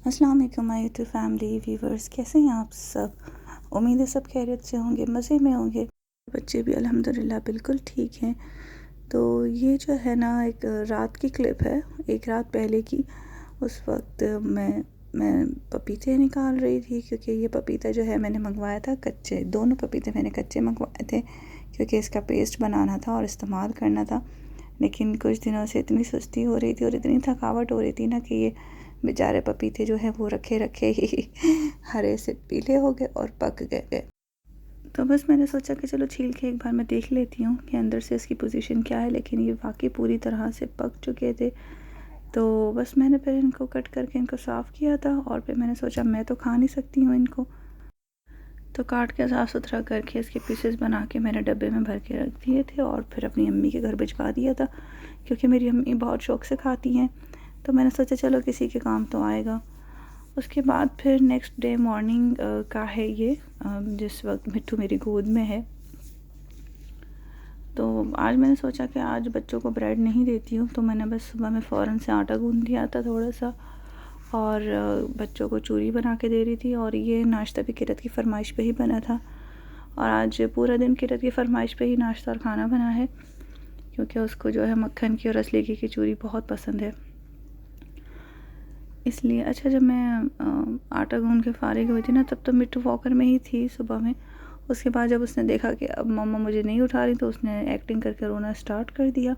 अस्सलाम वालेकुम my YouTube family viewers, कैसे हैं आप सब। उम्मीद है सब खैरियत से होंगे, मज़े में होंगे। बच्चे भी अल्हम्दुलिल्लाह बिल्कुल ठीक हैं। तो ये जो है ना, एक रात की क्लिप है, एक रात पहले की। उस वक्त मैं पपीते निकाल रही थी, क्योंकि ये पपीता जो है मैंने मंगवाया था कच्चे। दोनों पपीते मैंने कच्चे मंगवाए थे, क्योंकि इसका पेस्ट बनाना था और इस्तेमाल करना था। लेकिन कुछ दिनों से इतनी सुस्ती हो रही थी और इतनी थकावट हो रही थी ना, कि ये बेचारे पपीते जो हैं वो रखे रखे ही हरे से पीले हो गए और पक गए। तो बस मैंने सोचा कि चलो छील के एक बार मैं देख लेती हूँ कि अंदर से इसकी पोजीशन क्या है। लेकिन ये वाकई पूरी तरह से पक चुके थे। तो बस मैंने फिर इनको कट करके इनको साफ़ किया था, और फिर मैंने सोचा मैं तो खा नहीं सकती हूँ इनको, तो काट के साफ़ सुथरा करके इसके पीसेस बना के मैंने डब्बे में भर के रख दिए थे, और फिर अपनी अम्मी के घर भिजवा दिया था, क्योंकि मेरी अम्मी बहुत शौक़ से खाती हैं। तो मैंने सोचा चलो किसी के काम तो आएगा। उसके बाद फिर नेक्स्ट डे मॉर्निंग का है ये, जिस वक्त मिट्ठू मेरी गोद में है। तो आज मैंने सोचा कि आज बच्चों को ब्रेड नहीं देती हूँ, तो मैंने बस सुबह में फ़ौरन से आटा गूँध लिया था थोड़ा सा, और बच्चों को चूरी बना के दे रही थी। और ये नाश्ता भी किरत की फ़रमाइश पे ही बना था, और आज पूरा दिन किरत की फ़रमाइश पे ही नाश्ता और खाना बना है, क्योंकि उसको जो है मक्खन की और असली घी की चूरी बहुत पसंद है, इसलिए। अच्छा, जब मैं आटा गूँध के फ़ारिग हुई थी ना, तब तो मिट्टू वॉकर में ही थी सुबह में। उसके बाद जब उसने देखा कि अब मम्मा मुझे नहीं उठा रही, तो उसने एक्टिंग करके रोना स्टार्ट कर दिया।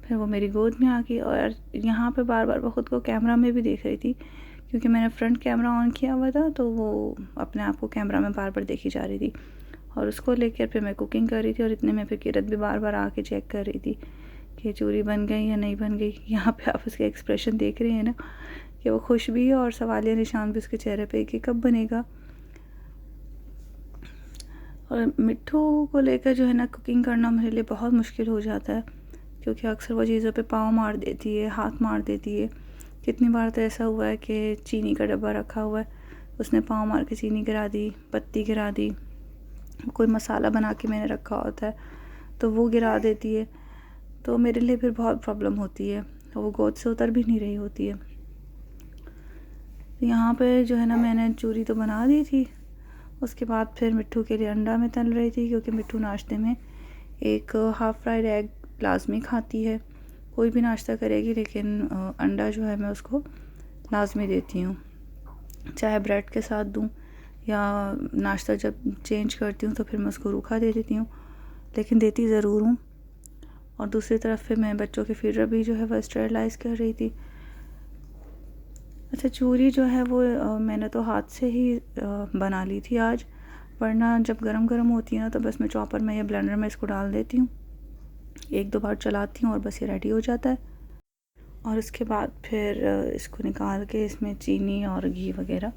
फिर वो मेरी गोद में आ गई, और यहाँ पे बार बार वो ख़ुद को कैमरा में भी देख रही थी, क्योंकि मैंने फ्रंट कैमरा ऑन किया हुआ था, तो वो अपने आप को कैमरा में बार बार देखी जा रही थी। और उसको लेकर फिर मैं कुकिंग कर रही थी, और इतने में फिर किरत भी बार बार आके चेक कर रही थी कि चूरी बन गई या नहीं बन गई। यहाँ पे आप उसके एक्सप्रेशन देख रहे हैं ना, कि वो खुश भी है और सवालिया निशान भी उसके चेहरे पे कि कब बनेगा। और मिट्ठू को लेकर जो है ना, कुकिंग करना मेरे लिए बहुत मुश्किल हो जाता है, क्योंकि अक्सर वो चीज़ों पे पाँव मार देती है, हाथ मार देती है। कितनी बार तो ऐसा हुआ है कि चीनी का डब्बा रखा हुआ है, उसने पाँव मार के चीनी गिरा दी, पत्ती गिरा दी। कोई मसाला बना के मैंने रखा होता है, तो वो गिरा देती है। तो मेरे लिए फिर बहुत प्रॉब्लम होती है, वो गोद से उतर भी नहीं रही होती है। यहाँ पे जो है ना, मैंने चूरी तो बना दी थी। उसके बाद फिर मिट्ठू के लिए अंडा में तल रही थी, क्योंकि मिट्ठू नाश्ते में एक हाफ़ फ्राइड एग लाजमी खाती है। कोई भी नाश्ता करेगी, लेकिन अंडा जो है मैं उसको लाजमी देती हूँ, चाहे ब्रेड के साथ दूँ या नाश्ता जब चेंज करती हूँ तो फिर मैं उसको रूखा दे देती हूँ, लेकिन देती ज़रूर हूँ। और दूसरी तरफ फिर मैं बच्चों के फीडर भी जो है वह स्टेरलाइज़ कर रही थी। अच्छा, चूरी जो है वो मैंने तो हाथ से ही बना ली थी आज, वरना जब गरम गरम होती है ना, तो बस मैं चॉपर में या ब्लेंडर में इसको डाल देती हूँ, एक दो बार चलाती हूँ और बस ये रेडी हो जाता है। और इसके बाद फिर इसको निकाल के इसमें चीनी और घी वगैरह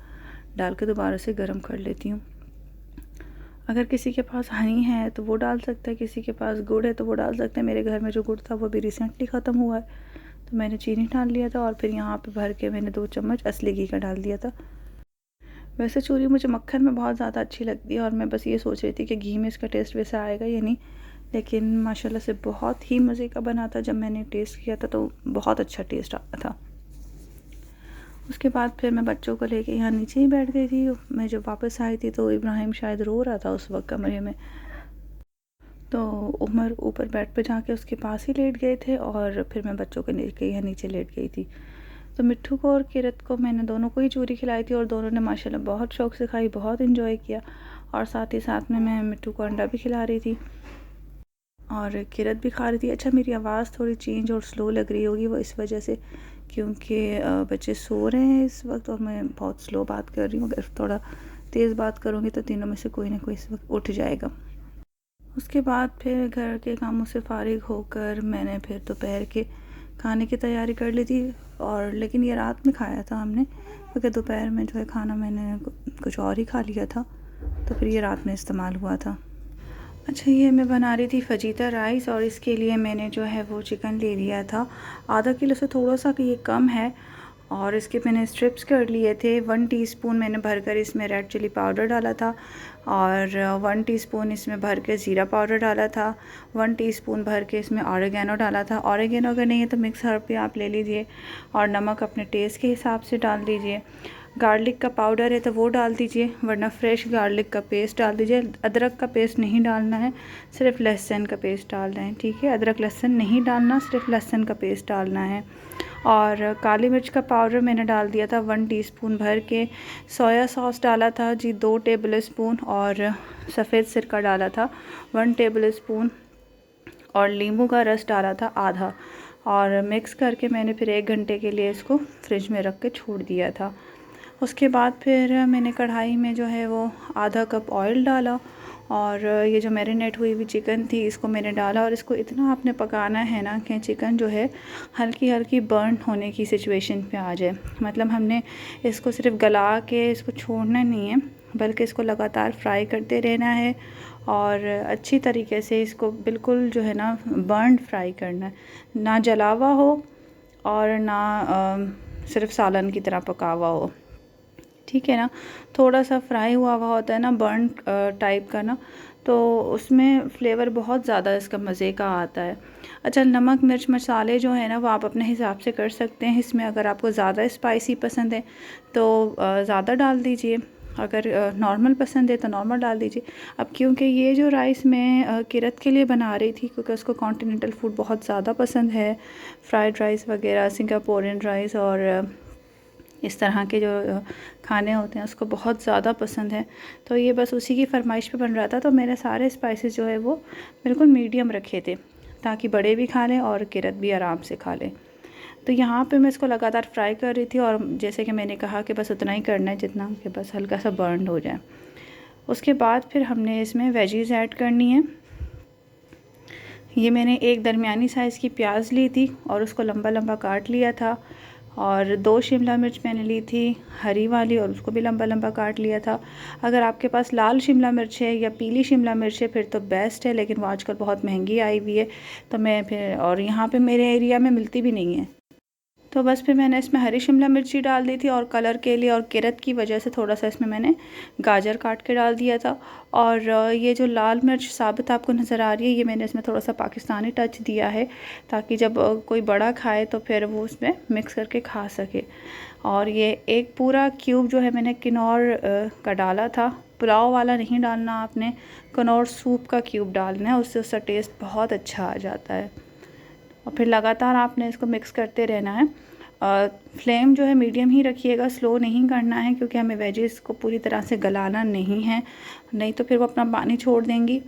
डाल के दोबारा से गर्म कर लेती हूँ। अगर किसी के पास हनी है तो वो डाल सकता है, किसी के पास गुड़ है तो वो डाल सकते हैं। मेरे घर में जो गुड़ था वो भी रिसेंटली ख़त्म हुआ है, तो मैंने चीनी डाल लिया था, और फिर यहाँ पे भर के मैंने 2 चम्मच असली घी का डाल दिया था। वैसे चूरी मुझे मक्खन में बहुत ज़्यादा अच्छी लगती है, और मैं बस ये सोच रही थी कि घी में इसका टेस्ट वैसा आएगा या नहीं, लेकिन माशाल्लाह से बहुत ही मज़े का बना था। जब मैंने टेस्ट किया था तो बहुत अच्छा टेस्ट आया था। उसके बाद फिर मैं बच्चों को लेके यहाँ नीचे ही बैठ गई थी। मैं जब वापस आई थी तो इब्राहिम शायद रो रहा था उस वक्त कमरे में, तो उमर ऊपर बेड पे जाके उसके पास ही लेट गए थे, और फिर मैं बच्चों को लेके यहाँ नीचे लेट गई थी। तो मिट्ठू को और किरत को मैंने दोनों को ही चूरी खिलाई थी, और दोनों ने माशाल्लाह बहुत शौक़ से खाई, बहुत इन्जॉय किया। और साथ ही साथ में मैं मिट्ठू को अंडा भी खिला रही थी, और किरत भी खा रही थी। अच्छा, मेरी आवाज़ थोड़ी चेंज और स्लो लग रही होगी, वो इस वजह से क्योंकि बच्चे सो रहे हैं इस वक्त, और मैं बहुत स्लो बात कर रही हूँ। अगर थोड़ा तेज़ बात करूँगी तो तीनों में से कोई ना कोई इस वक्त उठ जाएगा। उसके बाद फिर घर के कामों से फ़ारिग होकर मैंने फिर दोपहर के खाने की तैयारी कर ली थी, और लेकिन ये रात में खाया था हमने, क्योंकि दोपहर में जो है खाना मैंने कुछ और ही खा लिया था, तो फिर ये रात में इस्तेमाल हुआ था। अच्छा, ये मैं बना रही थी फजीता राइस, और इसके लिए मैंने जो है वो चिकन ले लिया था। आधा किलो से थोड़ा सा ये कम है, और इसके मैंने स्ट्रिप्स कर लिए थे। 1 टीस्पून मैंने भरकर इसमें रेड चिली पाउडर डाला था और 1 टीस्पून इसमें भर के ज़ीरा पाउडर डाला था। 1 टीस्पून भर के इसमें ऑरिगेनो डाला था। ऑरिगेनो अगर नहीं है तो मिक्स हर्ब भी आप ले लीजिए और नमक अपने टेस्ट के हिसाब से डाल दीजिए। गार्लिक का पाउडर है तो वो डाल दीजिए, वरना फ्रेश गार्लिक का पेस्ट डाल दीजिए। अदरक का पेस्ट नहीं डालना है, सिर्फ लहसुन का पेस्ट डालना है, ठीक है। अदरक लहसुन नहीं डालना, सिर्फ लहसुन का पेस्ट डालना है। और काली मिर्च का पाउडर मैंने डाल दिया था 1 टीस्पून भर के। सोया सॉस डाला था जी 2 टेबल स्पून और सफ़ेद सिरका डाला था 1 टेबल स्पून और नींबू का रस डाला था आधा, और मिक्स करके मैंने फिर 1 घंटे के लिए इसको फ्रिज में रख के छोड़ दिया था। उसके बाद फिर मैंने कढ़ाई में जो है वो आधा कप ऑयल डाला और ये जो मैरिनेट हुई हुई चिकन थी इसको मैंने डाला, और इसको इतना आपने पकाना है ना कि चिकन जो है हल्की हल्की बर्न होने की सिचुएशन पे आ जाए। मतलब हमने इसको सिर्फ गला के इसको छोड़ना नहीं है, बल्कि इसको लगातार फ्राई करते रहना है और अच्छी तरीके से इसको बिल्कुल जो है ना बर्न फ्राई करना है, ना जला हुआ हो और ना सिर्फ सालन की तरह पका हुआ हो, ठीक है ना। थोड़ा सा फ्राई हुआ हुआ होता है ना, बर्न टाइप का ना, तो उसमें फ्लेवर बहुत ज़्यादा इसका मज़े का आता है। अच्छा, नमक मिर्च मसाले जो है ना वो आप अपने हिसाब से कर सकते हैं। इसमें अगर आपको ज़्यादा स्पाइसी पसंद है तो ज़्यादा डाल दीजिए, अगर नॉर्मल पसंद है तो नॉर्मल डाल दीजिए। अब क्योंकि ये जो राइस मैं किरत के लिए बना रही थी, क्योंकि उसको कॉन्टिनेंटल फूड बहुत ज़्यादा पसंद है, फ्राइड राइस वगैरह, सिंगापोरियन राइस और इस तरह के जो खाने होते हैं उसको बहुत ज़्यादा पसंद है, तो ये बस उसी की फरमाइश पे बन रहा था। तो मेरे सारे स्पाइसेस जो है वो बिल्कुल मीडियम रखे थे ताकि बड़े भी खा लें और किरत भी आराम से खा लें। तो यहाँ पे मैं इसको लगातार फ्राई कर रही थी और जैसे कि मैंने कहा कि बस उतना ही करना है जितना कि बस हल्का सा बर्न हो जाए। उसके बाद फिर हमने इसमें वेजीज़ ऐड करनी है। ये मैंने एक दरमियानी साइज़ की प्याज ली थी और उसको लंबा लंबा काट लिया था, और 2 शिमला मिर्च मैंने ली थी हरी वाली और उसको भी लंबा लंबा काट लिया था। अगर आपके पास लाल शिमला मिर्च है या पीली शिमला मिर्च है फिर तो बेस्ट है, लेकिन वो आजकल बहुत महंगी आई हुई है तो मैं फिर, और यहाँ पे मेरे एरिया में मिलती भी नहीं है, तो बस फिर मैंने इसमें हरी शिमला मिर्ची डाल दी थी और कलर के लिए और किरत की वजह से थोड़ा सा इसमें मैंने गाजर काट के डाल दिया था। और ये जो लाल मिर्च साबुत आपको नज़र आ रही है, ये मैंने इसमें थोड़ा सा पाकिस्तानी टच दिया है ताकि जब कोई बड़ा खाए तो फिर वो उसमें मिक्स करके खा सके। और ये एक पूरा क्यूब जो है मैंने किनौर का डाला था, पुलाव वाला नहीं डालना आपने, किनौर सूप का क्यूब डालना है, उससे उसका टेस्ट बहुत अच्छा आ जाता है। और फिर लगातार आपने इसको मिक्स करते रहना है। फ्लेम जो है मीडियम ही रखिएगा, स्लो नहीं करना है, क्योंकि हमें वेजेस को पूरी तरह से गलाना नहीं है, नहीं तो फिर वो अपना पानी छोड़ देंगी।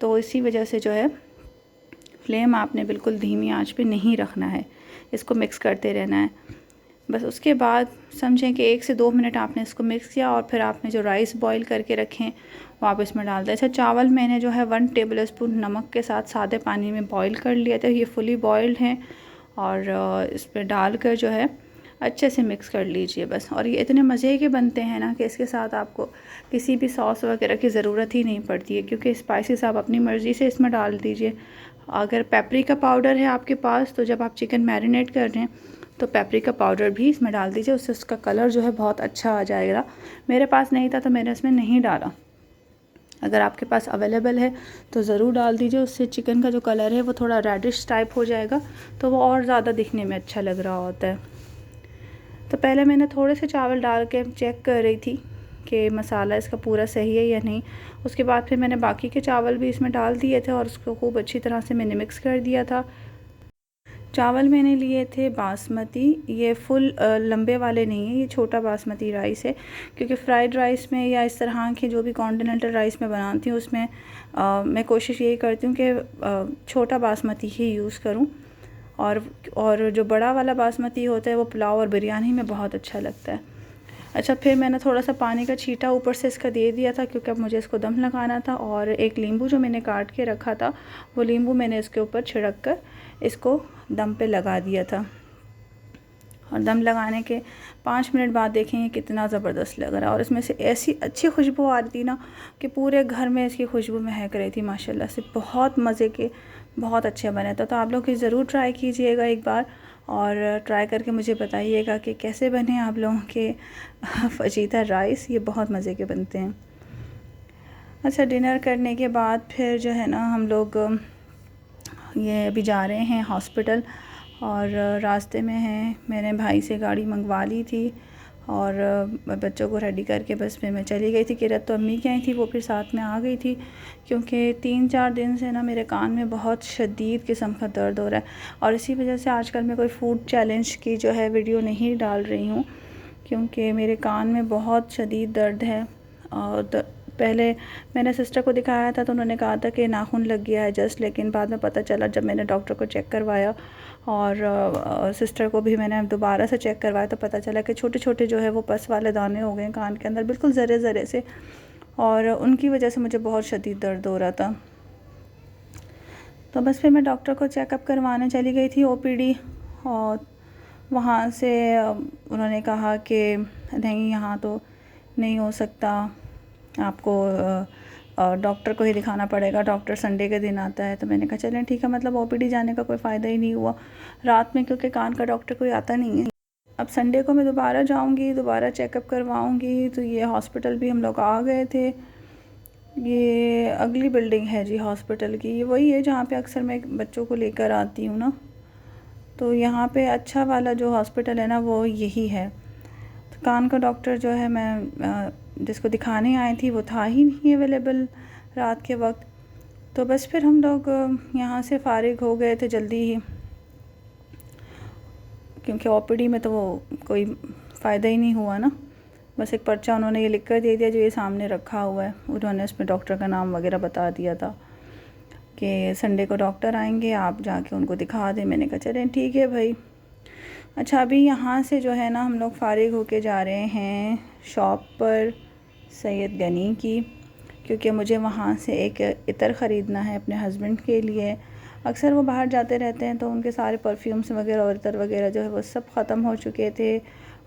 तो इसी वजह से जो है फ्लेम आपने बिल्कुल धीमी आंच पे नहीं रखना है, इसको मिक्स करते रहना है बस। उसके बाद समझें कि 1 से 2 मिनट आपने इसको मिक्स किया और फिर आपने जो राइस बॉईल करके रखें वो आप इसमें डाल दें। अच्छा, चावल मैंने जो है 1 टेबल स्पून नमक के साथ सादे पानी में बॉईल कर लिया था, ये फुली बॉइल्ड हैं, और इस पर डाल कर जो है अच्छे से मिक्स कर लीजिए बस। और ये इतने मज़े के बनते हैं ना कि इसके साथ आपको किसी भी सॉस वगैरह की ज़रूरत ही नहीं पड़ती है, क्योंकि स्पाइसेस आप अपनी मर्ज़ी से इसमें डाल दीजिए। अगर पेपरिका पाउडर है आपके पास तो जब आप चिकन मैरिनेट कर रहे हैं तो पेपरिका पाउडर भी इसमें डाल दीजिए, उससे उसका कलर जो है बहुत अच्छा आ जाएगा। मेरे पास नहीं था तो मैंने इसमें नहीं डाला, अगर आपके पास अवेलेबल है तो ज़रूर डाल दीजिए, उससे चिकन का जो कलर है वो थोड़ा रेडिश टाइप हो जाएगा, तो वो और ज़्यादा दिखने में अच्छा लग रहा होता है। तो पहले मैंने थोड़े से चावल डाल के चेक कर रही थी कि मसाला इसका पूरा सही है या नहीं। उसके बाद फिर मैंने बाकी के चावल भी इसमें डाल दिए थे और उसको खूब अच्छी तरह से मैंने मिक्स कर दिया था। चावल मैंने लिए थे बासमती, ये फुल लंबे वाले नहीं है, ये छोटा बासमती राइस है, क्योंकि फ्राइड राइस में या इस तरह के जो भी कॉन्टिनेंटल राइस में बनाती हूँ उसमें मैं कोशिश यही करती हूँ कि छोटा बासमती ही यूज़ करूँ। और जो बड़ा वाला बासमती होता है वो पुलाव और बिरयानी में बहुत अच्छा लगता है। अच्छा, फिर मैंने थोड़ा सा पानी का छींटा ऊपर से इसका दे दिया था, क्योंकि अब मुझे इसको दम लगाना था। और एक नींबू जो मैंने काट के रखा था वो नींबू मैंने इसके ऊपर छिड़क कर इसको दम पे लगा दिया था। और दम लगाने के 5 मिनट बाद देखेंगे कितना ज़बरदस्त लग रहा है, और इसमें से ऐसी अच्छी खुशबू आ रही थी ना कि पूरे घर में इसकी खुशबू महक रही थी माशाल्लाह से। बहुत मज़े के, बहुत अच्छे बने। तो आप लोग ज़रूर ट्राई कीजिएगा एक बार, और ट्राई करके मुझे बताइएगा कि कैसे बने आप लोगों के फजीता राइस। ये बहुत मज़े के बनते हैं। अच्छा, डिनर करने के बाद फिर जो है ना हम लोग ये अभी जा रहे हैं हॉस्पिटल, और रास्ते में हैं। मैंने भाई से गाड़ी मंगवा ली थी और बच्चों को रेडी करके बस फिर मैं चली गई थी। किरत तो अम्मी की आई थी, वो फिर साथ में आ गई थी, क्योंकि 3-4 दिन से ना मेरे कान में बहुत शदीद किस्म का दर्द हो रहा है। और इसी वजह से आजकल मैं कोई फूड चैलेंज की जो है वीडियो नहीं डाल रही हूँ, क्योंकि मेरे कान में बहुत शदीद दर्द है। और पहले मैंने सिस्टर को दिखाया था तो उन्होंने कहा था कि नाखून लग गया है जस्ट, लेकिन बाद में पता चला जब मैंने डॉक्टर को चेक करवाया और सिस्टर को भी मैंने दोबारा से चेक करवाया तो पता चला कि छोटे छोटे जो है वो पस वाले दाने हो गए कान के अंदर, बिल्कुल ज़रे ज़रे से, और उनकी वजह से मुझे बहुत शदीद दर्द हो रहा था। तो बस फिर मैं डॉक्टर को चेकअप करवाने चली गई थी OPD, और वहाँ से उन्होंने कहा कि नहीं, यहाँ तो नहीं हो सकता, आपको डॉक्टर को ही दिखाना पड़ेगा, डॉक्टर संडे के दिन आता है। तो मैंने कहा चलें ठीक है, मतलब OPD जाने का कोई फ़ायदा ही नहीं हुआ रात में, क्योंकि कान का डॉक्टर कोई आता नहीं है। अब संडे को मैं दोबारा जाऊंगी, दोबारा चेकअप करवाऊंगी। तो ये हॉस्पिटल भी हम लोग आ गए थे। ये अगली बिल्डिंग है जी हॉस्पिटल की, ये वही है जहाँ पे अक्सर मैं बच्चों को लेकर आती हूँ ना। तो यहाँ पे अच्छा वाला जो हॉस्पिटल है ना वो यही है। तो कान का डॉक्टर जो है मैं जिसको दिखाने आई थी वो था ही नहीं अवेलेबल रात के वक्त। तो बस फिर हम लोग यहाँ से फ़ारिग हो गए थे जल्दी ही, क्योंकि OPD में तो वो कोई फ़ायदा ही नहीं हुआ ना। बस एक पर्चा उन्होंने ये लिख कर दे दिया जो ये सामने रखा हुआ है, उन्होंने उसमें डॉक्टर का नाम वगैरह बता दिया था कि संडे को डॉक्टर आएंगे, आप जाके उनको दिखा दें। मैंने कहा चलें ठीक है भाई। अच्छा, अभी यहाँ से जो है ना हम लोग फ़ारिग होके जा रहे हैं शॉप पर सैयद गनी की, क्योंकि मुझे वहाँ से एक इतर ख़रीदना है अपने हस्बैंड के लिए। अक्सर वो बाहर जाते रहते हैं तो उनके सारे परफ्यूम्स वगैरह और इतर वगैरह जो है वो सब ख़त्म हो चुके थे,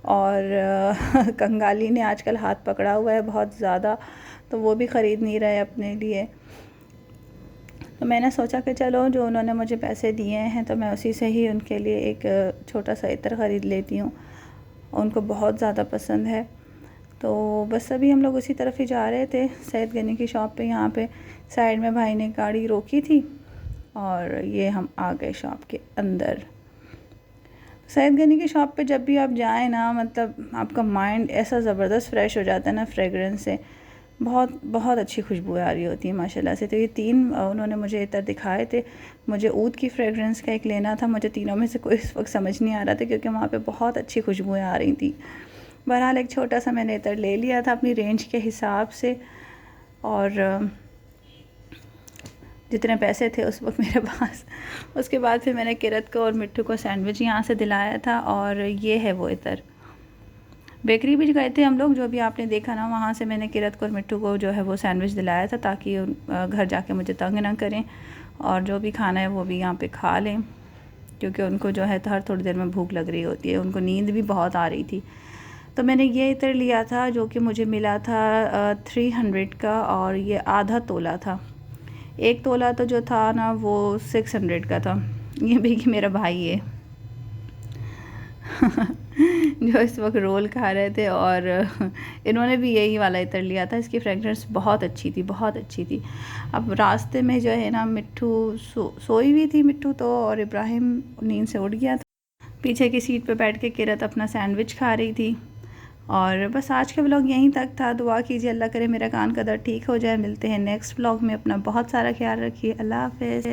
और कंगाली ने आजकल हाथ पकड़ा हुआ है बहुत ज़्यादा, तो वो भी ख़रीद नहीं रहे अपने लिए। तो मैंने सोचा कि चलो जो उन्होंने मुझे पैसे दिए हैं तो मैं उसी से ही उनके लिए एक छोटा सा इत्र ख़रीद लेती हूँ, उनको बहुत ज़्यादा पसंद है। तो बस अभी हम लोग उसी तरफ ही जा रहे थे सैयद गनी की शॉप पे। यहाँ पे साइड में भाई ने गाड़ी रोकी थी और ये हम आ गए शॉप के अंदर। सैयद गनी की शॉप पे जब भी आप जाएँ ना, मतलब आपका माइंड ऐसा ज़बरदस्त फ्रेश हो जाता है ना फ्रेगरेंस से, बहुत बहुत अच्छी खुशबू आ रही होती है माशाल्लाह से। तो ये 3 उन्होंने मुझे इतर दिखाए थे। मुझे ऊद की फ्रेगरेंस का एक लेना था, मुझे तीनों में से कोई इस वक्त समझ नहीं आ रहा था, क्योंकि वहाँ पे बहुत अच्छी खुशबुएँ आ रही थी। बहरहाल एक छोटा सा मैंने इतर ले लिया था अपनी रेंज के हिसाब से, और जितने पैसे थे उस वक्त मेरे पास। उसके बाद फिर मैंने किरत को और मिट्ठू को सैंडविच यहाँ से दिलाया था, और ये है वो इतर। बेकरी भी गए थे हम लोग, जो भी आपने देखा ना, वहाँ से मैंने किरत को और मिट्टू को जो है वो सैंडविच दिलाया था, ताकि घर जाके मुझे तंग ना करें और जो भी खाना है वो भी यहाँ पे खा लें, क्योंकि उनको जो है तो हर थोड़ी देर में भूख लग रही होती है, उनको नींद भी बहुत आ रही थी। तो मैंने ये इतर लिया था जो कि मुझे मिला था 300 का, और ये आधा तोला था। 1 तोला तो जो था ना वो 600 का था। ये भी कि मेरा भाई है जो इस वक्त रोल खा रहे थे, और इन्होंने भी यही वाला इतर लिया था। इसकी फ्रेगरेंस बहुत अच्छी थी, बहुत अच्छी थी। अब रास्ते में जो है ना मिट्ठू सोई हुई थी मिट्ठू तो, और इब्राहिम नींद से उठ गया था। पीछे की सीट पे बैठ के किरत अपना सैंडविच खा रही थी। और बस आज का व्लॉग यहीं तक था। दुआ कीजिए अल्लाह करे मेरा कान का दर्द ठीक हो जाए। मिलते हैं नेक्स्ट व्लॉग में। अपना बहुत सारा ख्याल रखिए। अल्लाह हाफ़िज़।